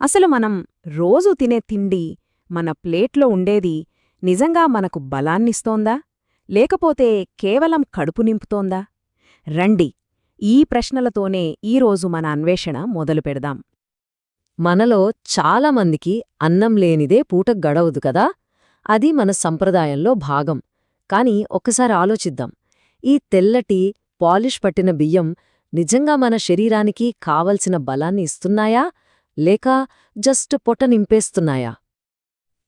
అసలు మనం రోజూ తినే తిండి, మన ప్లేట్లో ఉండేది నిజంగా మనకు బలాన్నిస్తోందా? లేకపోతే కేవలం కడుపు నింపుతోందా? రండి, ఈ ప్రశ్నలతోనే ఈరోజు మన అన్వేషణ మొదలుపెడదాం. మనలో చాలామందికి అన్నం లేనిదే పూట గడవదు కదా. అది మన సంప్రదాయంలో భాగం. కాని ఒక్కసారి ఆలోచిద్దాం. ఈ తెల్లటి పాలిష్ పట్టిన బియ్యం నిజంగా మన శరీరానికి కావలసిన బలాన్ని ఇస్తున్నాయా లేక జస్ట్ పొట్ట నింపేస్తున్నాయా?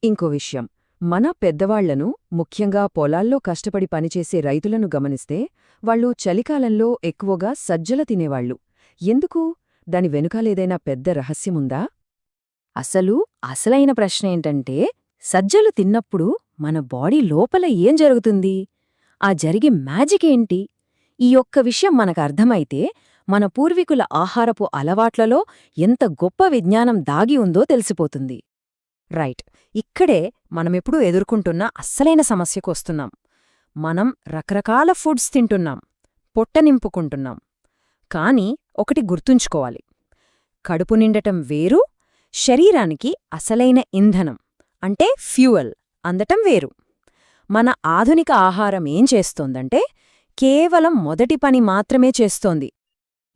ఇంకో విషయం, మన పెద్దవాళ్లను, ముఖ్యంగా పొలాల్లో కష్టపడి పనిచేసే రైతులను గమనిస్తే వాళ్ళు చలికాలంలో ఎక్కువగా సజ్జల తినేవాళ్లు. ఎందుకు? దాని వెనుకాలేదైనా పెద్ద రహస్యముందా? అసలైన ప్రశ్న ఏంటంటే, సజ్జలు తిన్నప్పుడు మన బాడీ లోపల ఏం జరుగుతుంది? ఆ జరిగే మ్యాజిక్ ఏంటి? ఈ ఒక్క విషయం మనకర్థమైతే మన పూర్వీకుల ఆహారపు అలవాట్లలో ఎంత గొప్ప విజ్ఞానం దాగి ఉందో తెలిసిపోతుంది. రైట్, ఇక్కడే మనమిప్పుడు ఎదుర్కొంటున్న అస్సలైన సమస్యకు వస్తున్నాం. మనం రకరకాల ఫుడ్స్ తింటున్నాం, పొట్ట నింపుకుంటున్నాం. కాని ఒకటి గుర్తుంచుకోవాలి, కడుపు నిండటం వేరు, శరీరానికి అసలైన ఇంధనం అంటే ఫ్యూయల్ అందటం వేరు. మన ఆధునిక ఆహారం ఏం చేస్తోందంటే కేవలం మొదటి పని మాత్రమే చేస్తోంది.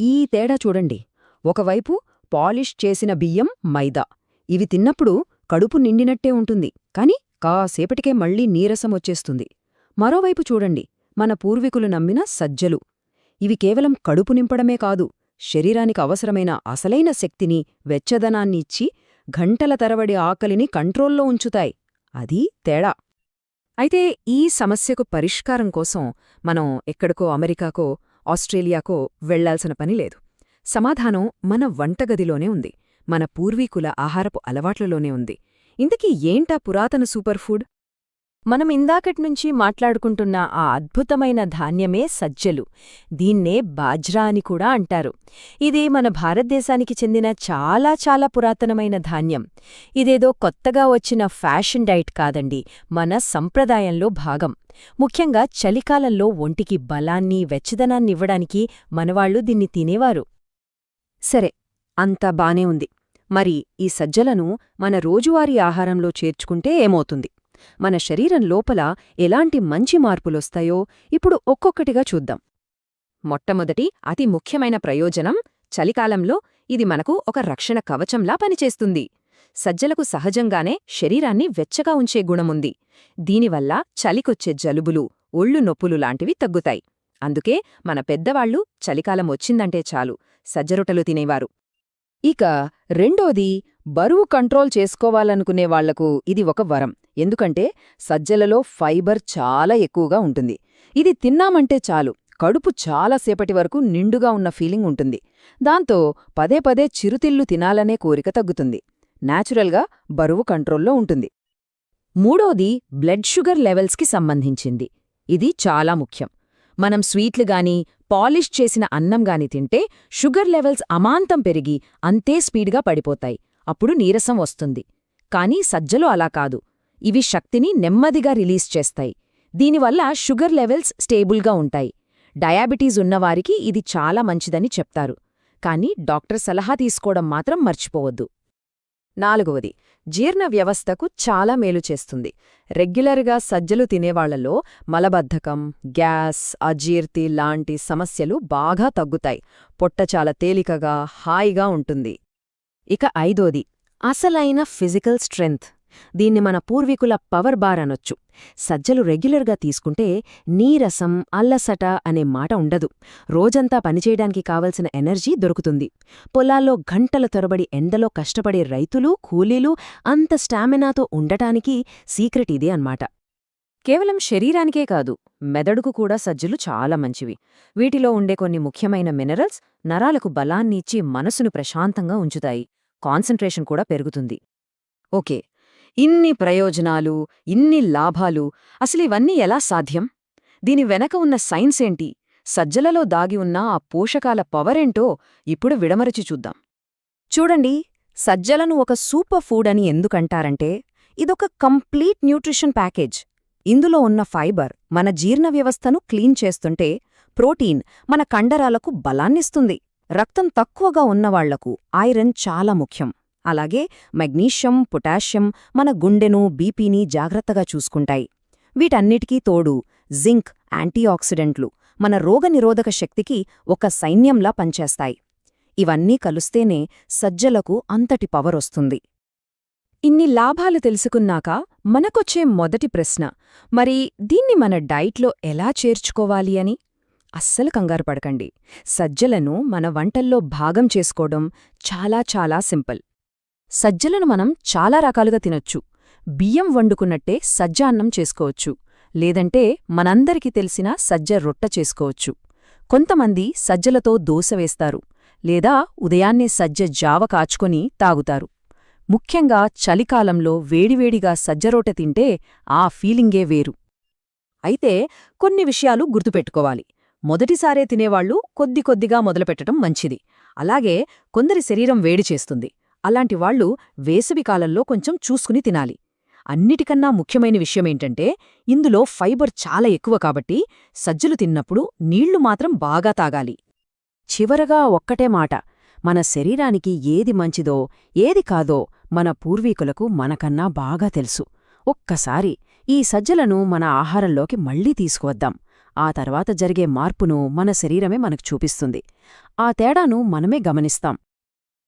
ఈ తేడా చూడండి. ఒకవైపు పాలిష్ చేసిన బియ్యం, మైదా ఇవి తిన్నప్పుడు కడుపు నిండినట్టే ఉంటుంది, కాని కాసేపటికే మళ్లీ నీరసమొచ్చేస్తుంది. మరోవైపు చూడండి, మన పూర్వీకులు నమ్మిన సజ్జలు. ఇవి కేవలం కడుపు నింపడమే కాదు, శరీరానికి అవసరమైన అసలైన శక్తిని, వెచ్చదనాన్ని ఇచ్చి గంటల తరబడి ఆకలిని కంట్రోల్లో ఉంచుతాయి. అది తేడా. అయితే ఈ సమస్యకు పరిష్కారం కోసం మనం ఎక్కడికో అమెరికాకో, ఆస్ట్రేలియాకో వెళ్లాల్సిన పని లేదు. సమాధానం మన వంటగదిలోనే ఉంది, మన పూర్వీకుల ఆహారపు అలవాట్లలోనే ఉంది. ఇంతకీ ఏంటా పురాతన సూపర్ ఫుడ్? మనం ఇందాకట్నుంచి మాట్లాడుకుంటున్న ఆ అద్భుతమైన ధాన్యమే సజ్జలు. దీన్నే బాజ్రా అని కూడా అంటారు. ఇది మన భారతదేశానికి చెందిన చాలా చాలా పురాతనమైన ధాన్యం. ఇదేదో కొత్తగా వచ్చిన ఫ్యాషన్ డైట్ కాదండి, మన సంప్రదాయంలో భాగం. ముఖ్యంగా చలికాలంలో ఒంటికి బలాన్ని, వెచ్చదనాన్నివ్వడానికి మనవాళ్లు దీన్ని తినేవారు. సరే, అంతా బానే ఉంది. మరి ఈ సజ్జలను మన రోజువారీ ఆహారంలో చేర్చుకుంటే ఏమవుతుంది? మన శరీరం లోపల ఎలాంటి మంచి మార్పులొస్తాయో ఇప్పుడు ఒక్కొక్కటిగా చూద్దాం. మొట్టమొదటి అతి ముఖ్యమైన ప్రయోజనం, చలికాలంలో ఇది మనకు ఒక రక్షణ కవచంలా పనిచేస్తుంది. సజ్జలకు సహజంగానే శరీరాన్ని వెచ్చగా ఉంచే గుణముంది. దీనివల్ల చలికొచ్చే జలుబులు, ఒళ్ళు నొప్పులు లాంటివి తగ్గుతాయి. అందుకే మన పెద్దవాళ్లు చలికాలం వచ్చిందంటే చాలు సజ్జరొట్టలు తినేవారు. ఇక రెండోది, బరువు కంట్రోల్ చేసుకోవాలనుకునే వాళ్లకు ఇది ఒక వరం. ఎందుకంటే సజ్జలలో ఫైబర్ చాలా ఎక్కువగా ఉంటుంది. ఇది తిన్నామంటే చాలు కడుపు చాలాసేపటి వరకు నిండుగా ఉన్న ఫీలింగ్ ఉంటుంది. దాంతో పదే పదే చిరుతిళ్లు తినాలనే కోరిక తగ్గుతుంది. నేచురల్గా బరువు కంట్రోల్లో ఉంటుంది. మూడోది, బ్లడ్ షుగర్ లెవెల్స్కి సంబంధించింది. ఇది చాలా ముఖ్యం. మనం స్వీట్లు గాని, పాలిష్ చేసిన అన్నం గాని తింటే షుగర్ లెవెల్స్ అమాంతం పెరిగి అంతే స్పీడ్గా పడిపోతాయి. అప్పుడు నీరసం వస్తుంది. కానీ సజ్జలు అలా కాదు. ఇవి శక్తిని నెమ్మదిగా రిలీజ్ చేస్తాయి. దీనివల్ల షుగర్ లెవెల్స్ స్టేబుల్గా ఉంటాయి. డయాబెటీస్ ఉన్నవారికి ఇది చాలా మంచిదని చెప్తారు. కానీ డాక్టర్ సలహా తీసుకోవడం మాత్రం మర్చిపోవద్దు. నాలుగవది, జీర్ణ వ్యవస్థకు చాలా మేలు చేస్తుంది. రెగ్యులర్గా సజ్జలు తినేవాళ్లలో మలబద్ధకం, గ్యాస్, అజీర్తి లాంటి సమస్యలు బాగా తగ్గుతాయి. పొట్ట చాలా తేలికగా, హాయిగా ఉంటుంది. ఇక ఐదోది, అసలైన ఫిజికల్ స్ట్రెంగ్త్. దీన్ని మన పూర్వీకుల పవర్ బార్ అనొచ్చు. సజ్జలు రెగ్యులర్గా తీసుకుంటే నీరసం, అల్లసట అనే మాట ఉండదు. రోజంతా పనిచేయడానికి కావలసిన ఎనర్జీ దొరుకుతుంది. పొలాల్లో గంటల తరబడి ఎండలో కష్టపడే రైతులు, కూలీలు అంత స్టామినాతో ఉండటానికి సీక్రెట్ ఇదే అన్నమాట. కేవలం శరీరానికే కాదు, మెదడుకు కూడా సజ్జలు చాలా మంచివి. వీటిలో ఉండే కొన్ని ముఖ్యమైన మినరల్స్ నరాలకు బలాన్ని ఇచ్చి మనసును ప్రశాంతంగా ఉంచుతాయి. కాన్సంట్రేషన్ కూడా పెరుగుతుంది. ఓకే, ఇన్ని ప్రయోజనాలు, ఇన్ని లాభాలు, అసలివన్నీ ఎలా సాధ్యం? దీని వెనక ఉన్న సైన్స్ ఏంటి? సజ్జలలో దాగి ఉన్న ఆ పోషకాల పవరేంటో ఇప్పుడు విడమరచి చూద్దాం. చూడండి, సజ్జలను ఒక సూపర్ ఫుడ్ అని ఎందుకంటారంటే ఇదొక కంప్లీట్ న్యూట్రిషన్ ప్యాకేజ్. ఇందులో ఉన్న ఫైబర్ మన జీర్ణ వ్యవస్థను క్లీన్ చేస్తుంటే, ప్రోటీన్ మన కండరాలకు బలాన్నిస్తుంది. రక్తం తక్కువగా ఉన్నవాళ్లకు ఐరన్ చాలా ముఖ్యం. అలాగే మెగ్నీషియం, పొటాషియం మన గుండెను, బీపీని జాగ్రత్తగా చూసుకుంటాయి. వీటన్నిటికీ తోడు జింక్, యాంటీఆక్సిడెంట్లు మన రోగనిరోధక శక్తికి ఒక సైన్యంలా పనిచేస్తాయి. ఇవన్నీ కలుస్తేనే సజ్జలకు అంతటి పవరొస్తుంది. ఇన్ని లాభాలు తెలుసుకున్నాక మనకొచ్చే మొదటి ప్రశ్న, మరి దీన్ని మన డైట్లో ఎలా చేర్చుకోవాలి అని? అస్సలు కంగారు పడకండి. సజ్జలను మన వంటల్లో భాగం చేసుకోవడం చాలా చాలా సింపుల్. సజ్జలను మనం చాలా రకాలుగా తినొచ్చు. బియ్యం వండుకున్నట్టే సజ్జ అన్నం చేసుకోవచ్చు. లేదంటే మనందరికీ తెలిసిన సజ్జ రొట్ట చేసుకోవచ్చు. కొంతమంది సజ్జలతో దోశ వేస్తారు. లేదా ఉదయాన్నే సజ్జ జావ కాచుకొని తాగుతారు. ముఖ్యంగా చలికాలంలో వేడివేడిగా సజ్జరోట తింటే ఆ ఫీలింగే వేరు. అయితే కొన్ని విషయాలు గుర్తుపెట్టుకోవాలి. మొదటిసారే తినేవాళ్లు కొద్ది కొద్దిగా మొదలుపెట్టడం మంచిది. అలాగే కొందరి శరీరం వేడి చేస్తుంది. అలాంటి వాళ్లు వేసవికాలంలో కొంచెం చూసుకుని తినాలి. అన్నిటికన్నా ముఖ్యమైన విషయమేంటంటే ఇందులో ఫైబర్ చాలా ఎక్కువ కాబట్టి సజ్జలు తిన్నప్పుడు నీళ్లు మాత్రం బాగా తాగాలి. చివరగా ఒక్కటే మాట, మన శరీరానికి ఏది మంచిదో ఏది కాదో మన పూర్వీకులకు మనకన్నా బాగా తెలుసు. ఒక్కసారి ఈ సజ్జలను మన ఆహారంలోకి మళ్లీ తీసుకువద్దాం. ఆ తర్వాత జరిగే మార్పును మన శరీరమే మనకు చూపిస్తుంది. ఆ తేడాను మనమే గమనిస్తాం.